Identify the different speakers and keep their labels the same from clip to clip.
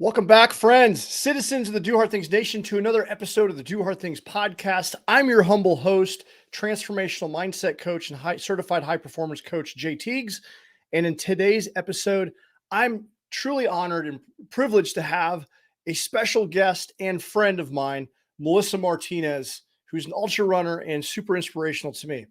Speaker 1: Welcome back, friends, citizens of the Do Hard Things Nation, to another episode of the Do Hard Things podcast. I'm your humble host, transformational mindset coach and certified high performance coach, Jay Teagues. And in today's episode, I'm truly honored and privileged to have a special guest and friend of mine, Melissa Martinez, who's an ultra runner and super inspirational to me.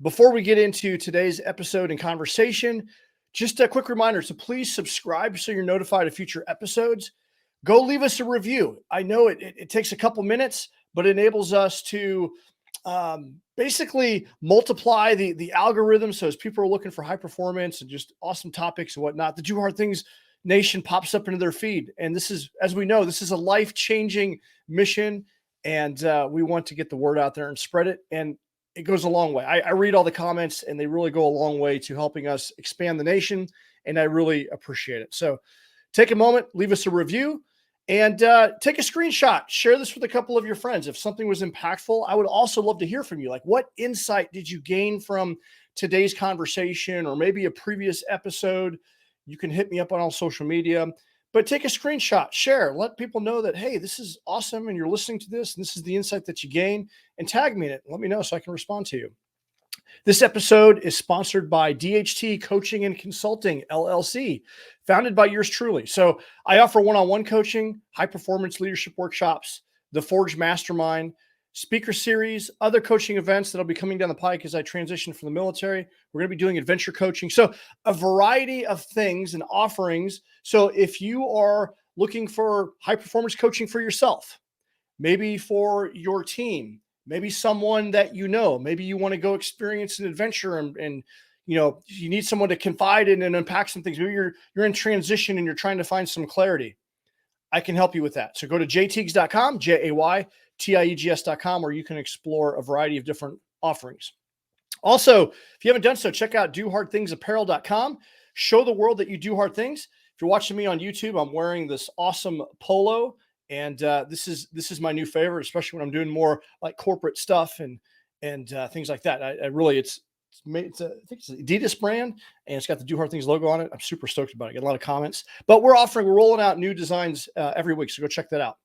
Speaker 1: Before we get into today's episode and conversation, just a quick reminder to please subscribe so you're notified of future episodes. Go leave us a review. I know it takes a couple minutes, but it enables us to basically multiply the algorithm. So as people are looking for high performance and just awesome topics and whatnot, the Do Hard Things Nation pops up into their feed. And this is, as we know, this is a life-changing mission. And we want to get the word out there and spread it. And it goes a long way. I read all the comments and they really go a long way to helping us expand the nation. And I really appreciate it. So take a moment, leave us a review, and take a screenshot. Share this with a couple of your friends. If something was impactful, I would also love to hear from you. Like, what insight did you gain from today's conversation or maybe a previous episode? You can hit me up on all social media. But take a screenshot, share, let people know that, hey, this is awesome and you're listening to this and this is the insight that you gain, and tag me in it. Let me know so I can respond to you. This episode is sponsored by DHT Coaching and Consulting, LLC, founded by yours truly. So I offer one-on-one coaching, high-performance leadership workshops, the Forge Mastermind, speaker series, other coaching events that'll be coming down the pike as I transition from the military. We're going to be doing adventure coaching. So a variety of things and offerings. So if you are looking for high performance coaching for yourself, maybe for your team, maybe someone that you know, maybe you want to go experience an adventure and you know, you need someone to confide in and unpack some things. Maybe you're in transition and you're trying to find some clarity. I can help you with that. So go to jteagues.com, JAYTIEGS.com, where you can explore a variety of different offerings. Also, if you haven't done so, check out dohardthingsapparel.com. Show the world that you do hard things. If you're watching me on YouTube, I'm wearing this awesome polo, and this is my new favorite, especially when I'm doing more like corporate stuff and things like that. I really, I think it's an Adidas brand, and it's got the Do Hard Things logo on it. I'm super stoked about it. I get a lot of comments, but we're rolling out new designs every week. So go check that out.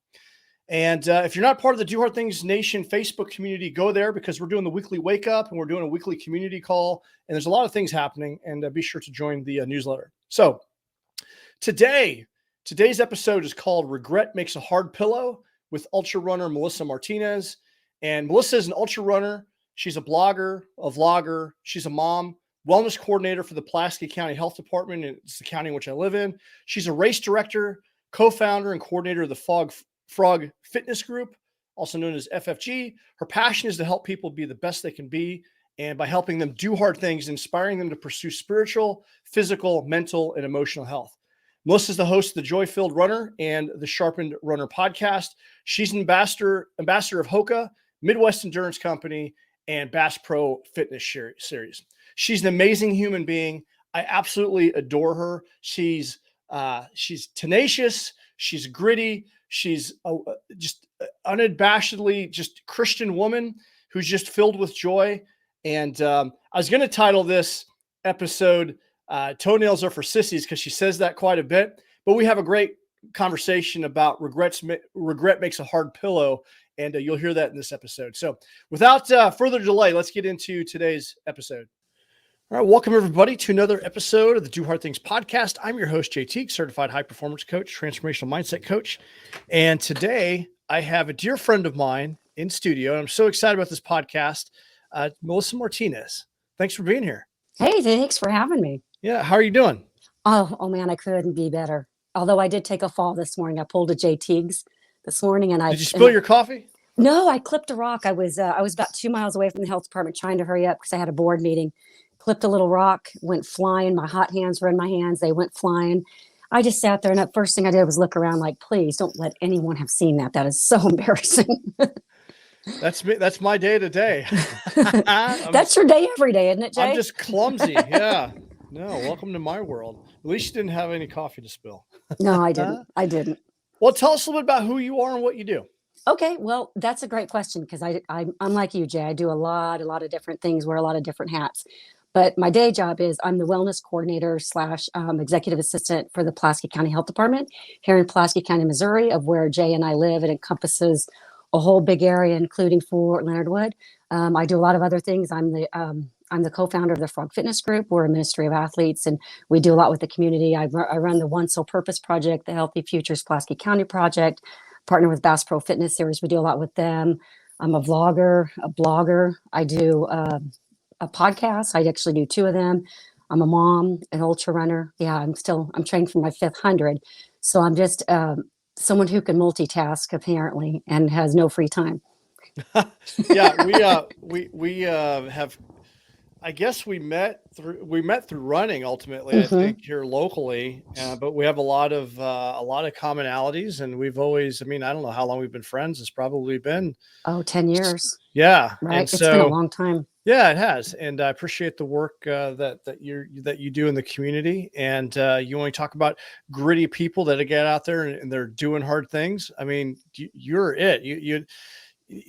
Speaker 1: And if you're not part of the Do Hard Things Nation Facebook community, go there, because we're doing the weekly wake up and we're doing a weekly community call, and there's a lot of things happening, and be sure to join the newsletter. So today's episode is called Regret Makes a Hard Pillow with ultra runner Melissa Martinez. And Melissa is an ultra runner. She's a blogger, a vlogger. She's a mom, wellness coordinator for the Pulaski County Health Department. It's the county in which I live in. She's a race director, co-founder and coordinator of the Frog Fitness Group, also known as FFG. Her passion is to help people be the best they can be, and by helping them do hard things, inspiring them to pursue spiritual, physical, mental, and emotional health. Melissa is the host of the Thejoyfilledrunner and the Sharpened Runner podcast. She's an ambassador of Hoka, Midwest Endurance Company, and Bass Pro Fitness series. She's an amazing human being. I absolutely adore her. She's tenacious. She's gritty. She's just unabashedly just Christian woman who's just filled with joy. And I was going to title this episode Toenails Are for Sissies, because she says that quite a bit. But we have a great conversation about regret makes a hard pillow, and you'll hear that in this episode. So without further delay, let's get into today's episode. All right, welcome everybody to another episode of the Do Hard Things podcast. I'm your host, Jay Teagues, certified high performance coach, transformational mindset coach. And today I have a dear friend of mine in studio, and I'm so excited about this podcast, Melissa Martinez. Thanks for being here.
Speaker 2: Hey, thanks for having me.
Speaker 1: Yeah, how are you doing?
Speaker 2: Oh man, I couldn't be better. Although I did take a fall this morning. I pulled a Jay Teagues this morning, and
Speaker 1: did you spill your coffee?
Speaker 2: No, I clipped a rock. I was about 2 miles away from the health department trying to hurry up because I had a board meeting. Clipped a little rock, went flying. My hot hands were in my hands. They went flying. I just sat there, and the first thing I did was look around like, please don't let anyone have seen that. That is so embarrassing.
Speaker 1: That's me. That's my day to day.
Speaker 2: That's your day every day, isn't it, Jay?
Speaker 1: I'm just clumsy. Yeah. No, welcome to my world. At least you didn't have any coffee to spill.
Speaker 2: No, I didn't. I didn't.
Speaker 1: Well, tell us a little bit about who you are and what you do.
Speaker 2: Okay, well, that's a great question because I'm unlike you, Jay. I do a lot of different things, wear a lot of different hats. But my day job is I'm the wellness coordinator slash executive assistant for the Pulaski County Health Department here in Pulaski County, Missouri, of where Jay and I live. It encompasses a whole big area, including Fort Leonard Wood. I do a lot of other things. I'm the co-founder of the Frog Fitness Group. We're a ministry of athletes, and we do a lot with the community. I run the One Sole Purpose Project, the Healthy Futures Pulaski County Project, partner with Bass Pro Fitness Series. We do a lot with them. I'm a vlogger, a blogger. I do a podcast. I actually do two of them. I'm a mom, an ultra runner. Yeah, I'm trained for my 500. So I'm just someone who can multitask apparently and has no free time.
Speaker 1: Yeah, we have. I guess we met through running ultimately. I think here locally, but we have a lot of commonalities, and we've always. I mean, I don't know how long we've been friends. It's probably been
Speaker 2: 10 years.
Speaker 1: Yeah,
Speaker 2: right.
Speaker 1: And
Speaker 2: it's been a long time.
Speaker 1: Yeah, it has, and I appreciate the work that you do in the community. And you want to talk about gritty people that get out there and they're doing hard things. I mean, you're it. You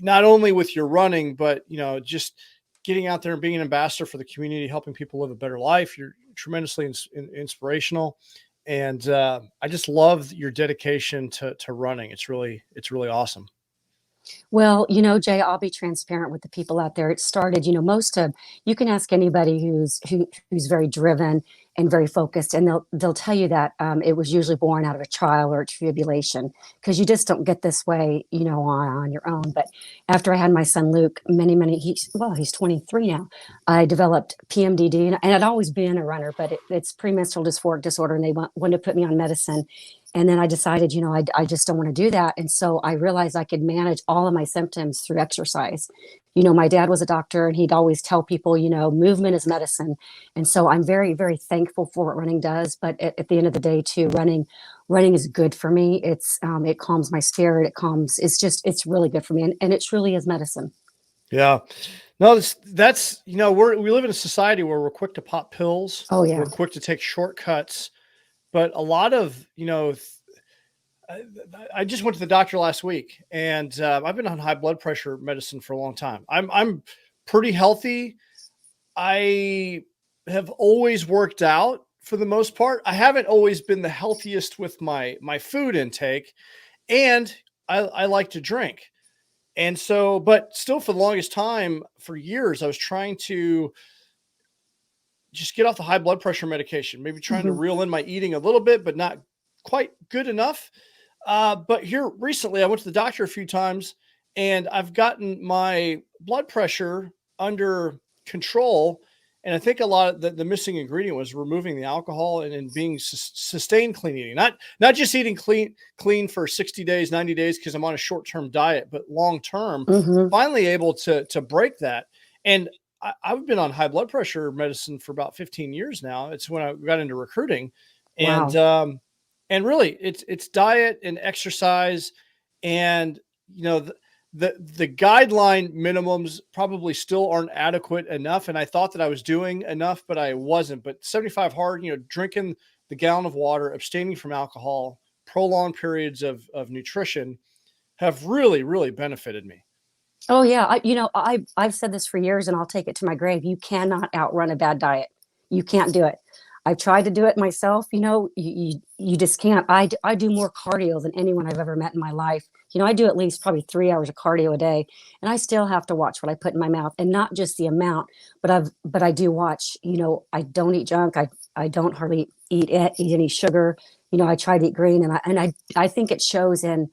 Speaker 1: not only with your running, but just getting out there and being an ambassador for the community, helping people live a better life. You're tremendously inspirational. And I just love your dedication to running. It's really awesome.
Speaker 2: Well, Jay, I'll be transparent with the people out there. It started, you can ask anybody who's very driven and very focused, and they'll tell you that it was usually born out of a trial or a tribulation, because you just don't get this way, on your own. But after I had my son Luke, he's 23 now. I developed PMDD, and I'd always been a runner, but it's premenstrual dysphoric disorder, and they wanted to put me on medicine. And then I decided, I just don't want to do that. And so I realized I could manage all of my symptoms through exercise. My dad was a doctor, and he'd always tell people, movement is medicine. And so I'm very, very thankful for what running does. But at the end of the day, too, running is good for me. It calms my spirit. It's really good for me. And it truly is medicine.
Speaker 1: Yeah. No, that's, we live in a society where we're quick to pop pills.
Speaker 2: Oh, yeah.
Speaker 1: We're quick to take shortcuts. But a lot of, I just went to the doctor last week, and I've been on high blood pressure medicine for a long time. I'm pretty healthy. I have always worked out for the most part. I haven't always been the healthiest with my food intake, and I like to drink. And so, but still for the longest time, for years, I was trying to just get off the high blood pressure medication, maybe trying to reel in my eating a little bit, but not quite good enough. But here recently, I went to the doctor a few times, and I've gotten my blood pressure under control. And I think a lot of the missing ingredient was removing the alcohol and being sustained clean eating, not just eating clean for 60 days, 90 days, because I'm on a short-term diet, but long-term, finally able to break that. And I've been on high blood pressure medicine for about 15 years now. It's when I got into recruiting. And,
Speaker 2: Wow.
Speaker 1: And really it's diet and exercise, and, the guideline minimums probably still aren't adequate enough. And I thought that I was doing enough, but I wasn't. But 75 hard, drinking the gallon of water, abstaining from alcohol, prolonged periods of nutrition have really, really benefited me.
Speaker 2: Oh yeah. I've said this for years, and I'll take it to my grave. You cannot outrun a bad diet. You can't do it. I've tried to do it myself. You just can't. I do more cardio than anyone I've ever met in my life. I do at least probably 3 hours of cardio a day, and I still have to watch what I put in my mouth, and not just the amount, but I do watch. I don't eat junk. I don't hardly eat any sugar. I try to eat green, and I think it shows in,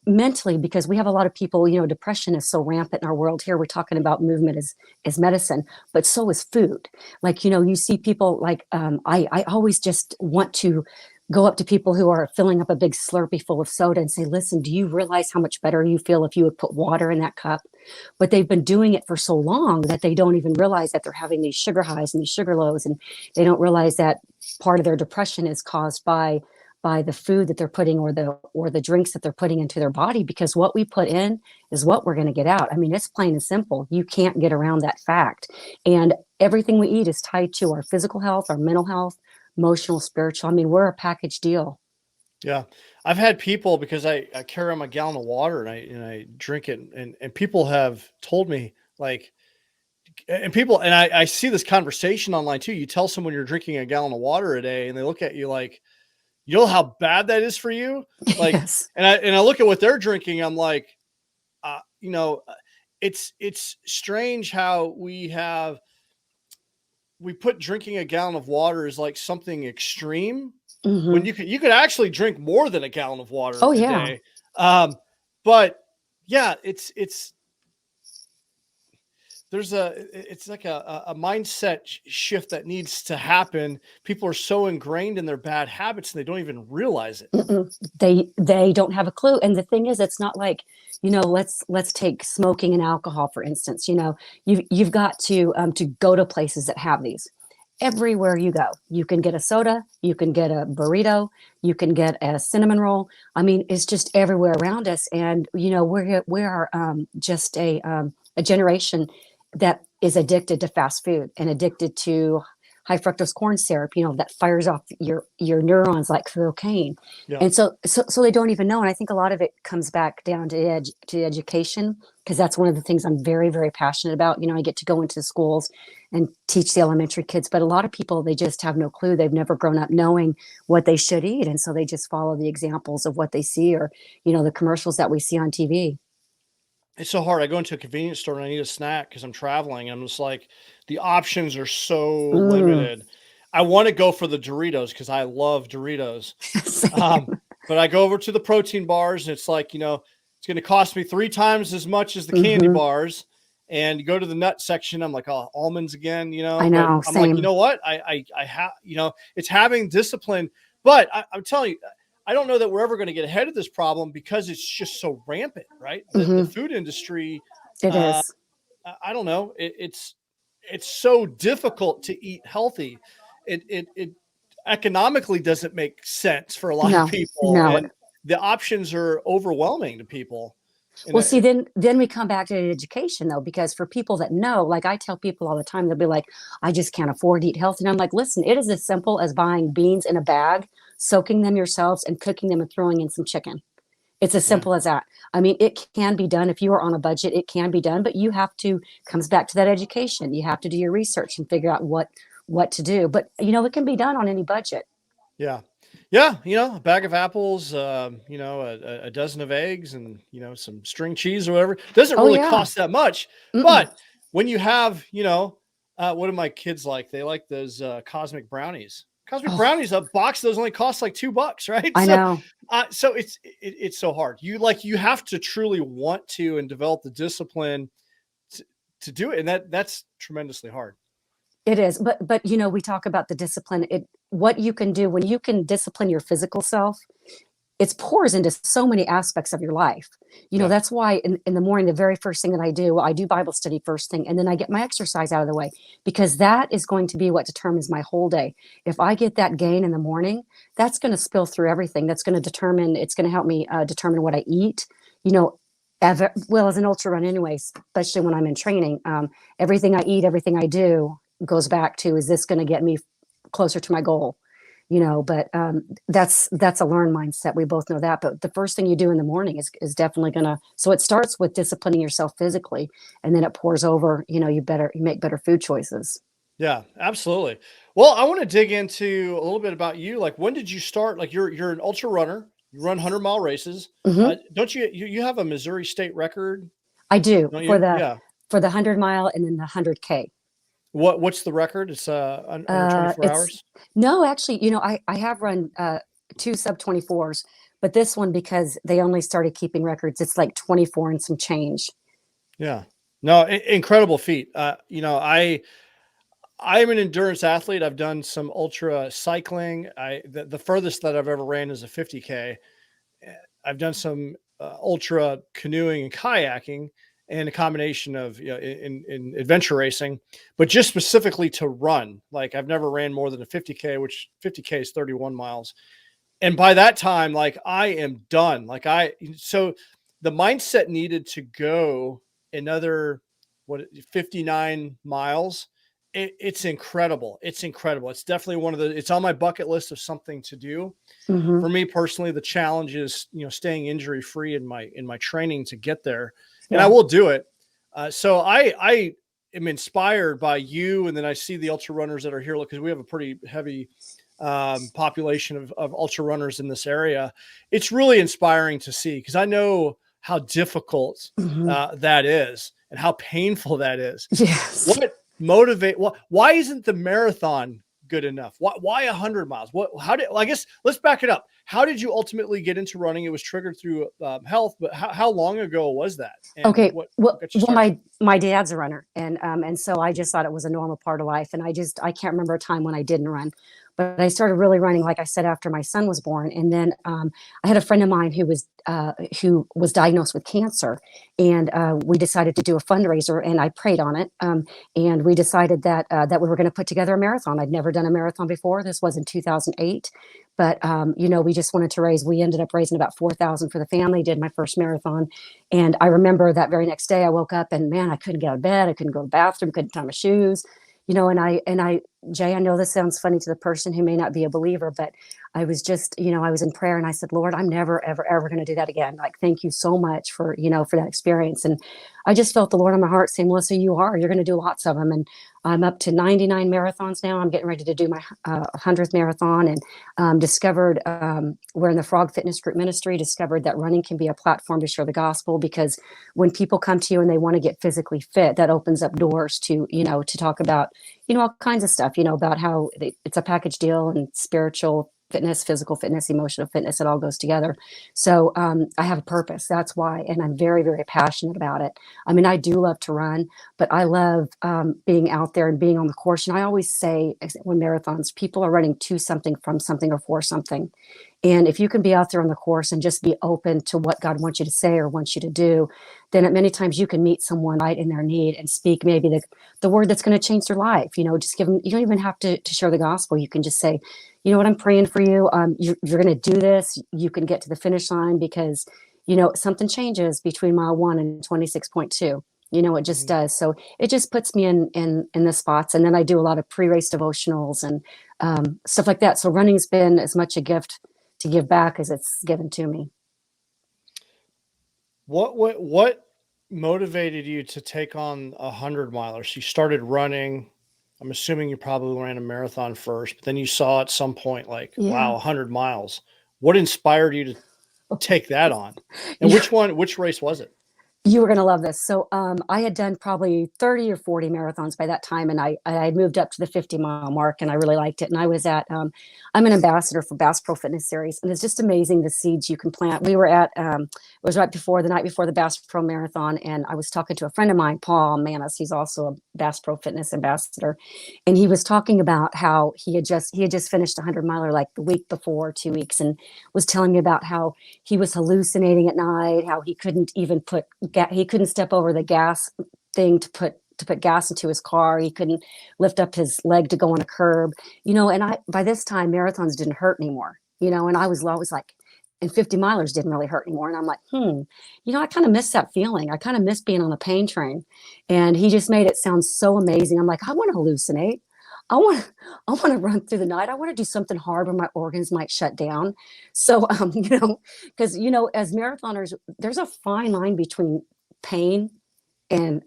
Speaker 2: mentally, because we have a lot of people, depression is so rampant in our world here. We're talking about movement as medicine, but so is food. Like, you see people like, I always just want to go up to people who are filling up a big Slurpee full of soda and say, listen, do you realize how much better you feel if you would put water in that cup? But they've been doing it for so long that they don't even realize that they're having these sugar highs and these sugar lows. And they don't realize that part of their depression is caused by by the food that they're putting or the drinks that they're putting into their body, because what we put in is what we're going to get out. I mean, it's plain and simple. You can't get around that fact. And everything we eat is tied to our physical health, our mental health, emotional, spiritual. I mean, we're a package deal.
Speaker 1: Yeah. I've had people, because I carry around a gallon of water and I drink it, and people have told me, like, and people, and I see this conversation online too. You tell someone you're drinking a gallon of water a day and they look at you like, you know how bad that is for you? Like,
Speaker 2: Yes.
Speaker 1: and I look at what they're drinking. I'm like, it's strange how we put drinking a gallon of water as like something extreme, when
Speaker 2: Hmm.
Speaker 1: you could actually drink more than a gallon of water
Speaker 2: Oh
Speaker 1: a
Speaker 2: yeah.
Speaker 1: day. But yeah, it's like a mindset shift that needs to happen. People are so ingrained in their bad habits and they don't even realize it.
Speaker 2: Mm-mm. They don't have a clue. And the thing is, it's not like, let's take smoking and alcohol, for instance. You've got to go to places that have these. Everywhere you go, you can get a soda, you can get a burrito, you can get a cinnamon roll. I mean, it's just everywhere around us. And we are just a generation that is addicted to fast food and addicted to high fructose corn syrup, that fires off your neurons like cocaine.
Speaker 1: Yeah.
Speaker 2: And so they don't even know. And I think a lot of it comes back down to education, because that's one of the things I'm very, very passionate about. I get to go into schools and teach the elementary kids, but a lot of people, they just have no clue. They've never grown up knowing what they should eat. And so they just follow the examples of what they see, or, the commercials that we see on TV.
Speaker 1: It's so hard. I go into a convenience store and I need a snack because I'm traveling. And I'm just like, the options are so
Speaker 2: Mm.
Speaker 1: limited. I want to go for the Doritos because I love Doritos.
Speaker 2: Same.
Speaker 1: Um, but I go over to the protein bars and it's like, it's going to cost me 3 times as much as the candy
Speaker 2: Hmm.
Speaker 1: bars. And you go to the nut section, I'm like, oh, almonds again,
Speaker 2: I
Speaker 1: but
Speaker 2: know,
Speaker 1: I'm like, you
Speaker 2: same.
Speaker 1: know what? I have, it's having discipline, but I'm telling you, I don't know that we're ever going to get ahead of this problem because it's just so rampant, right? The
Speaker 2: Hmm.
Speaker 1: food industry,
Speaker 2: It
Speaker 1: uh,
Speaker 2: is.
Speaker 1: I don't know. It's so difficult to eat healthy. It economically doesn't make sense for a lot of
Speaker 2: No,
Speaker 1: people,
Speaker 2: no.
Speaker 1: and the options are overwhelming to people. And
Speaker 2: Well, see, then we come back to education, though, because for people that know, like I tell people all the time, they'll be like, I just can't afford to eat healthy. And I'm like, listen, it is as simple as buying beans in a bag, soaking them yourselves, and cooking them and throwing in some chicken. It's as
Speaker 1: yeah,
Speaker 2: simple as that. I mean, it can be done. If you are on a budget, it can be done, but you have to, comes back to that education. You have to do your research and figure out what to do. But it can be done on any budget.
Speaker 1: yeah, yeah. A bag of apples, a dozen of eggs, and some string cheese or whatever. Doesn't
Speaker 2: Oh
Speaker 1: really
Speaker 2: yeah.
Speaker 1: cost that much,
Speaker 2: Mm-mm.
Speaker 1: but when you have, what do my kids like? They like those cosmic brownies. Cosmic
Speaker 2: Oh,
Speaker 1: brownies, a box of those only costs like $2, right?
Speaker 2: I
Speaker 1: So,
Speaker 2: know.
Speaker 1: so it's so hard. You have to truly want to and develop the discipline to, to do it, and that's tremendously hard.
Speaker 2: It is, but we talk about the discipline. What you can do when you can discipline your physical self, it pours into so many aspects of your life.
Speaker 1: Yeah,
Speaker 2: That's why in the morning, the very first thing that I do Bible study first thing, and then I get my exercise out of the way, because that is going to be what determines my whole day. If I get that gain in the morning, that's going to spill through everything. It's going to help me determine what I eat. You know, well, as an ultra run anyway, especially when I'm in training, everything I eat, everything I do goes back to, is this going to get me closer to my goal? But that's a learned mindset. We both know that. But the first thing you do in the morning is definitely gonna. So it starts with disciplining yourself physically, and then it pours over. You make better food choices.
Speaker 1: yeah, absolutely. Well, I want to dig into a little bit about you. Like, when did you start? Like, you're an ultra runner. You run 100-mile races.
Speaker 2: Hmm.
Speaker 1: Don't you have a Missouri state record?
Speaker 2: I do
Speaker 1: Don't
Speaker 2: for
Speaker 1: you?
Speaker 2: the
Speaker 1: Yeah.
Speaker 2: 100 mile and then the 100K.
Speaker 1: What's the record? It's under 24
Speaker 2: It's
Speaker 1: hours.
Speaker 2: no, actually, I have run two sub 24s, but this one, because they only started keeping records, it's like 24 and some change.
Speaker 1: Yeah. No, incredible feat. I'm an endurance athlete. I've done some ultra cycling. The furthest that I've ever ran is a 50K. I've done some ultra canoeing and kayaking, and a combination of in adventure racing, but just specifically to run. Like, I've never ran more than a 50K, which 50K is 31 miles. And by that time, like I am done. So the mindset needed to go another, 59 miles. It's incredible. It's incredible. It's definitely it's on my bucket list of something to do.
Speaker 2: Mm-hmm.
Speaker 1: For me personally, the challenge is, staying injury free in my training to get there. And I will do it. So I am inspired by you. And then I see the ultra runners that are here, because we have a pretty heavy population of ultra runners in this area. It's really inspiring to see, because I know how difficult that is and how painful that is.
Speaker 2: Yes.
Speaker 1: Why isn't the marathon good enough? Why 100 miles? I guess let's back it up. How did you ultimately get into running? It was triggered through health, but how long ago was that? And
Speaker 2: okay.
Speaker 1: Well,
Speaker 2: my dad's a runner, and so I just thought it was a normal part of life. And I can't remember a time when I didn't run, but I started really running, like I said, after my son was born. And then I had a friend of mine who was diagnosed with cancer, and we decided to do a fundraiser, and I prayed on it. And we decided that we were going to put together a marathon. I'd never done a marathon before. This was in 2008. But, we just wanted to we ended up raising about 4,000 for the family, did my first marathon. And I remember that very next day I woke up and, man, I couldn't get out of bed. I couldn't go to the bathroom, couldn't tie my shoes, Jay, I know this sounds funny to the person who may not be a believer, but I was just, I was in prayer, and I said, Lord, I'm never, ever, ever going to do that again. Like, thank you so much for that experience. And I just felt the Lord on my heart saying, Melissa, you're going to do lots of them. And I'm up to 99 marathons now. I'm getting ready to do my 100th marathon, and discovered, we're in the Frog Fitness Group Ministry, discovered that running can be a platform to share the gospel, because when people come to you and they want to get physically fit, that opens up doors to, to talk about, all kinds of stuff, about how it's a package deal, and spiritual fitness, physical fitness, emotional fitness, it all goes together. So I have a purpose. That's why. And I'm very, very passionate about it. I mean, I do love to run, but I love being out there and being on the course. And I always say, when marathons, people are running to something, from something, or for something. And if you can be out there on the course and just be open to what God wants you to say or wants you to do, then at many times you can meet someone right in their need and speak maybe the word that's going to change their life. Just give them, you don't even have to share the gospel. You can just say, you know what, I'm praying for you. You're going to do this. You can get to the finish line, because, something changes between mile 1 and 26.2. It just does. So it just puts me in the spots. And then I do a lot of pre-race devotionals and stuff like that. So running's been as much a gift to give back as it's given to me.
Speaker 1: What motivated you to take on 100 milers? You started running. I'm assuming you probably ran a marathon first, but then you saw at some point, like, wow, 100 miles. What inspired you to take that on? And which race was it?
Speaker 2: You were going to love this. So I had done probably 30 or 40 marathons by that time, and I moved up to the 50-mile mark, and I really liked it. And I was I'm an ambassador for Bass Pro Fitness Series, and it's just amazing the seeds you can plant. We were at, it was the night before the Bass Pro Marathon, and I was talking to a friend of mine, Paul Manis. He's also a Bass Pro Fitness ambassador, and he was talking about how he had just finished a 100-miler like the week before, 2 weeks, and was telling me about how he was hallucinating at night, how he couldn't even he couldn't step over the gas thing to put gas into his car. He couldn't lift up his leg to go on a curb, and by this time marathons didn't hurt anymore, and I was like, and 50 milers didn't really hurt anymore. And I'm like, I kind of miss that feeling. I kind of miss being on a pain train. And he just made it sound so amazing. I'm like, I want to hallucinate. I want to run through the night. I want to do something hard where my organs might shut down. So, because, as marathoners, there's a fine line between pain and,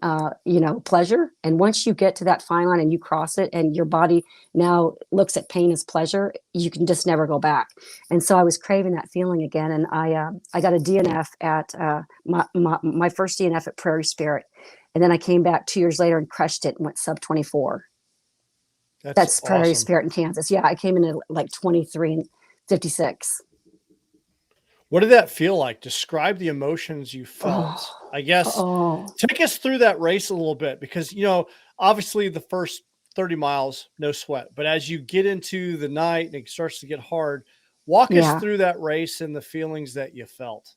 Speaker 2: pleasure. And once you get to that fine line and you cross it and your body now looks at pain as pleasure, you can just never go back. And so I was craving that feeling again. And I got a DNF at my first DNF at Prairie Spirit. And then I came back 2 years later and crushed it and went sub 24. That's Prairie
Speaker 1: awesome.
Speaker 2: Spirit in Kansas. Yeah, I came in at like 23 and 56.
Speaker 1: What did that feel like? Describe the emotions you felt. I guess take us through that race a little bit, because, obviously the first 30 miles, no sweat. But as you get into the night and it starts to get hard, walk us through that race and the feelings that you felt.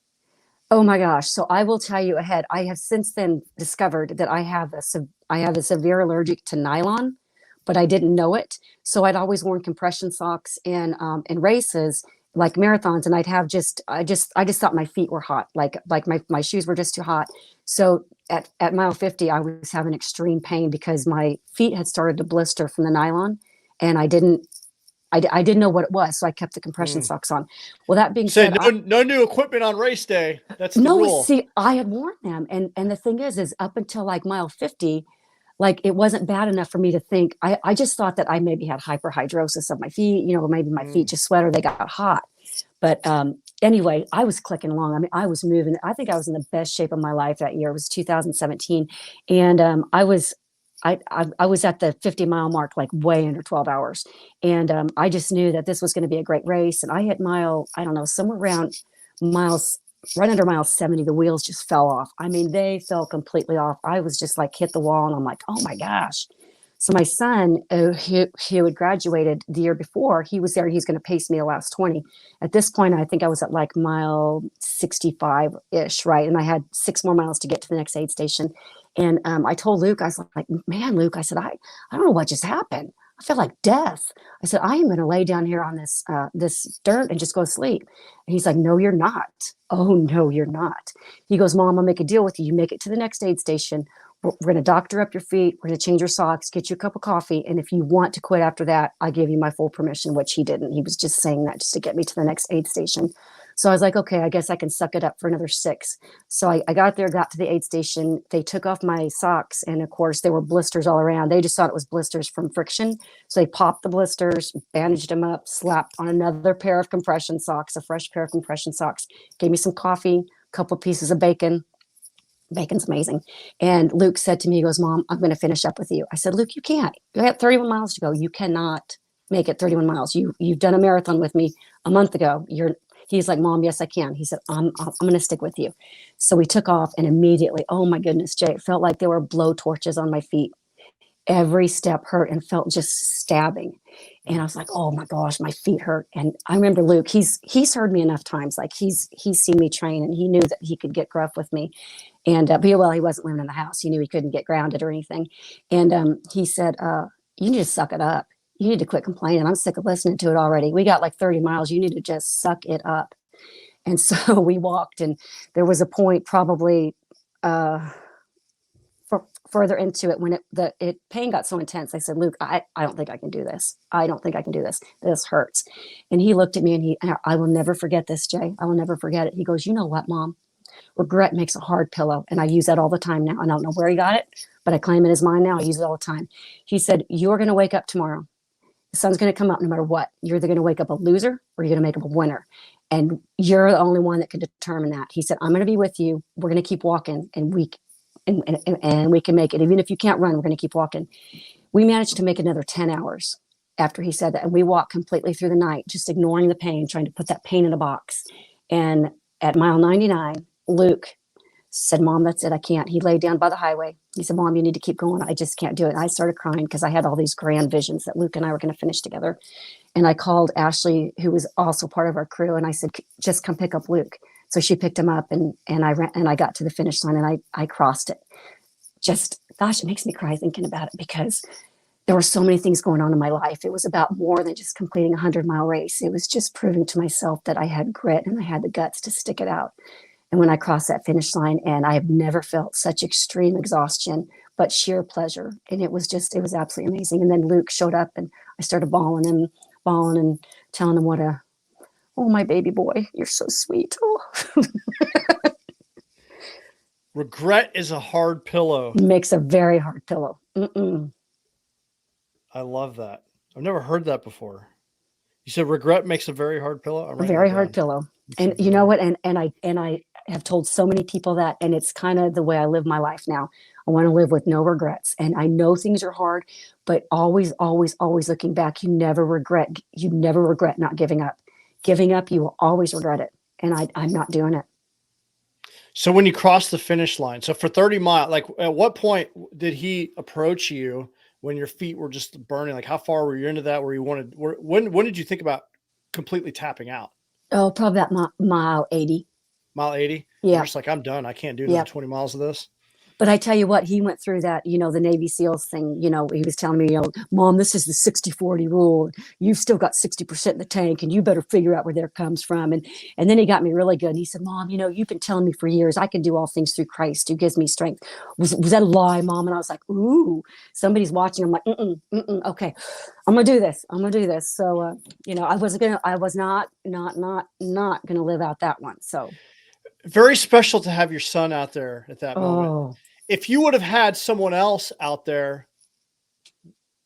Speaker 2: Oh my gosh. So I will tell you ahead, I have since then discovered that I have a severe allergic to nylon, but I didn't know it. So I'd always worn compression socks in races like marathons, and I just thought my feet were hot. Like my shoes were just too hot. So at mile 50, I was having extreme pain because my feet had started to blister from the nylon, and I didn't know what it was. So I kept the compression socks on. Well, that being
Speaker 1: Said
Speaker 2: said,
Speaker 1: no new equipment on race day. That's the
Speaker 2: no,
Speaker 1: rule.
Speaker 2: see, I had worn them. And the thing is up until like mile 50, like it wasn't bad enough for me to think, I just thought that I maybe had hyperhidrosis of my feet, maybe my feet just sweat or they got hot. But anyway, I was clicking along. I mean, I was moving. I think I was in the best shape of my life that year. It was 2017. And I was at the 50-mile mark, like way under 12 hours. And I just knew that this was going to be a great race. And I hit I don't know, somewhere around miles, right under mile 70, the wheels just fell off. I mean, they fell completely off. I was just like hit the wall, and I'm like, oh my gosh. So my son, who had graduated the year before, he was there. He's going to pace me the last 20. At this point, I think I was at like mile 65-ish, right? And I had 6 more miles to get to the next aid station. And I told Luke, I was like, man, Luke, I said, I don't know what just happened. I felt like death. I said, I am going to lay down here on this dirt and just go to sleep. And he's like, no, you're not. Oh, no, you're not. He goes, Mom, I'll make a deal with you. You make it to the next aid station. We're going to doctor up your feet. We're going to change your socks, get you a cup of coffee. And if you want to quit after that, I give you my full permission, which he didn't. He was just saying that just to get me to the next aid station. So I was like, okay, I guess I can suck it up for another 6. So I got there, got to the aid station. They took off my socks. And of course, there were blisters all around. They just thought it was blisters from friction. So they popped the blisters, bandaged them up, slapped on another pair of compression socks, a fresh pair of compression socks, gave me some coffee, a couple pieces of bacon. Bacon's amazing. And Luke said to me, he goes, Mom, I'm going to finish up with you. I said, Luke, you can't. You got 31 miles to go. You cannot make it 31 miles. You've done a marathon with me a month ago. He's like, Mom, yes, I can. He said, I'm going to stick with you. So we took off, and immediately, oh my goodness, Jay, it felt like there were blow torches on my feet. Every step hurt and felt just stabbing. And I was like, oh my gosh, my feet hurt. And I remember Luke, he's heard me enough times. Like he's seen me train, and he knew that he could get gruff with me. And he wasn't living in the house. He knew he couldn't get grounded or anything. And he said, you need to suck it up. You need to quit complaining. I'm sick of listening to it already. We got like 30 miles. You need to just suck it up. And so we walked, and there was a point probably further into it when pain got so intense. I said, Luke, I don't think I can do this. I don't think I can do this. This hurts. And he looked at me, and I will never forget this, Jay. I will never forget it. He goes, you know what, Mom? Regret makes a hard pillow. And I use that all the time now. I don't know where he got it, but I claim it as mine now. I use it all the time. He said, you're going to wake up tomorrow. The sun's going to come up no matter what. You're either going to wake up a loser or you're going to make up a winner. And you're the only one that can determine that. He said, I'm going to be with you. We're going to keep walking, and we can make it. Even if you can't run, we're going to keep walking. We managed to make another 10 hours after he said that. And we walked completely through the night, just ignoring the pain, trying to put that pain in a box. And at mile 99, Luke said, Mom, that's it. I can't. He laid down by the highway. He said, Mom, you need to keep going. I just can't do it. And I started crying because I had all these grand visions that Luke and I were going to finish together. And I called Ashley, who was also part of our crew. And I said, just come pick up Luke. So she picked him up, and I ran, and I got to the finish line, and I crossed it. Just, gosh, it makes me cry thinking about it, because there were so many things going on in my life. It was about more than just completing a 100-mile race. It was just proving to myself that I had grit and I had the guts to stick it out. And when I crossed that finish line, and I have never felt such extreme exhaustion, but sheer pleasure. And it was absolutely amazing. And then Luke showed up, and I started bawling and telling him oh, my baby boy, you're so sweet. Oh.
Speaker 1: Regret is a hard pillow.
Speaker 2: Makes a very hard pillow.
Speaker 1: I love that. I've never heard that before. You said regret makes a very hard pillow?
Speaker 2: A very hard pillow. And you know what? And I have told so many people that, and it's kind of the way I live my life now. I want to live with no regrets. And I know things are hard, but always, always, always looking back, you never regret not giving up. Giving up, you will always regret it. And I'm not doing it.
Speaker 1: So when you cross the finish line, so for 30 miles, like at what point did he approach you when your feet were just burning? Like how far were you into that where you wanted, when did you think about completely tapping out?
Speaker 2: Oh, probably about mile 80.
Speaker 1: Mile 80?
Speaker 2: Yeah.
Speaker 1: You're just like, I'm done. I can't do another 20 miles of this.
Speaker 2: But I tell you what, he went through that, the Navy SEALs thing. He was telling me, Mom, this is the 60-40 rule. You've still got 60% in the tank, and you better figure out where that comes from. And then he got me really good. And he said, Mom, you've been telling me for years, I can do all things through Christ who gives me strength. Was that a lie, Mom? And I was like, ooh, somebody's watching. I'm like, okay, I'm going to do this. I'm going to do this. So, I was not going to live out that one. So.
Speaker 1: Very special to have your son out there at that moment.
Speaker 2: Oh.
Speaker 1: If you would have had someone else out there,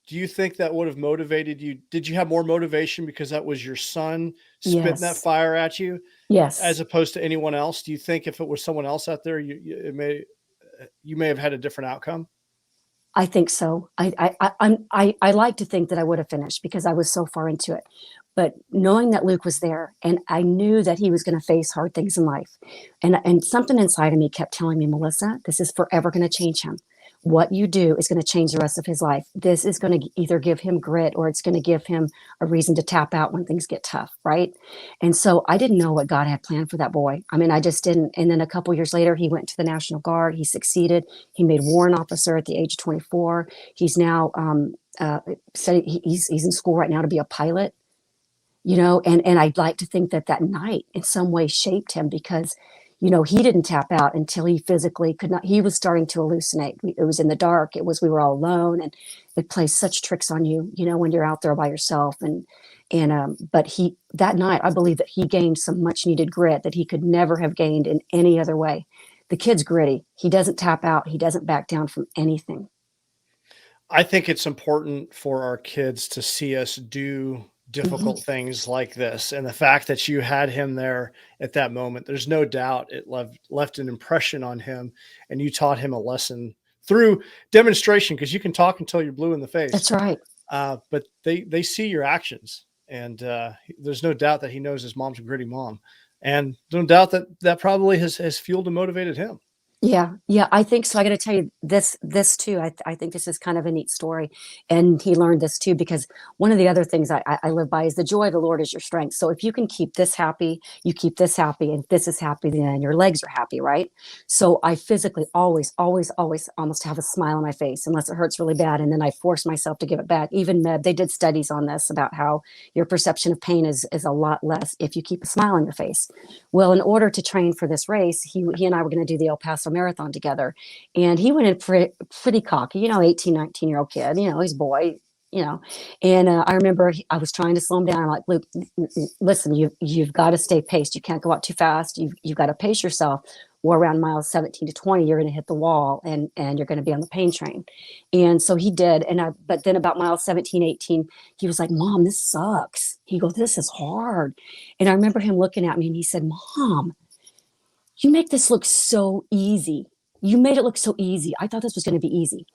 Speaker 1: do you think that would have motivated you? Did you have more motivation because that was your son spitting that
Speaker 2: Yes.
Speaker 1: fire at you,
Speaker 2: Yes.
Speaker 1: as opposed to anyone else? Do you think if it was someone else out there, you may have had a different outcome?
Speaker 2: I think so. I like to think that I would have finished because I was so far into it. But knowing that Luke was there, and I knew that he was going to face hard things in life, and something inside of me kept telling me, Melissa, this is forever going to change him. What you do is going to change the rest of his life. This is going to either give him grit, or it's going to give him a reason to tap out when things get tough, right? And so I didn't know what God had planned for that boy. I mean, I just didn't. And then a couple years later, he went to the National Guard. He succeeded. He made warrant officer at the age of 24. He's now he's in school right now to be a pilot. And I'd like to think that night in some way shaped him, because he didn't tap out until he physically could not. He was starting to hallucinate. It was in the dark. We were all alone, and it plays such tricks on you, when you're out there by yourself. But that night, I believe that he gained some much needed grit that he could never have gained in any other way. The kid's gritty. He doesn't tap out. He doesn't back down from anything.
Speaker 1: I think it's important for our kids to see us do difficult
Speaker 2: Mm-hmm.
Speaker 1: things like this. And the fact that you had him there at that moment, there's no doubt it left an impression on him, and you taught him a lesson through demonstration, because you can talk until you're blue in the face.
Speaker 2: That's right.
Speaker 1: But they see your actions, and there's no doubt that he knows his mom's a gritty mom, and no doubt that probably has fueled and motivated him.
Speaker 2: Yeah, I think so. I got to tell you this too. I think this is kind of a neat story, and he learned this too, because one of the other things I live by is the joy of the Lord is your strength. So if you can keep this happy, you keep this happy, and this is happy, then your legs are happy, right? So I physically always almost have a smile on my face unless it hurts really bad, and then I force myself to give it back. Even they did studies on this about how your perception of pain is a lot less if you keep a smile on your face. Well, in order to train for this race, he and I were going to do the El Paso Marathon together. And he went in pretty cocky, 18, 19-year-old kid, he's a boy, And I remember I was trying to slow him down. I'm like, Luke, listen, you've got to stay paced. You can't go out too fast. You've got to pace yourself. Or around miles 17 to 20, you're going to hit the wall, and you're going to be on the pain train. And so he did. But then about miles 17, 18, he was like, Mom, this sucks. He goes, this is hard. And I remember him looking at me, and he said, Mom, you make this look so easy. You made it look so easy. I thought this was going to be easy.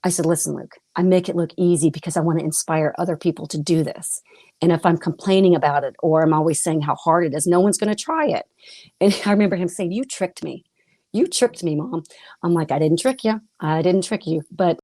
Speaker 2: I said, listen, Luke, I make it look easy because I want to inspire other people to do this. And if I'm complaining about it, or I'm always saying how hard it is, no one's going to try it. And I remember him saying, you tricked me. You tricked me, Mom. I'm like, I didn't trick you. I didn't trick you. But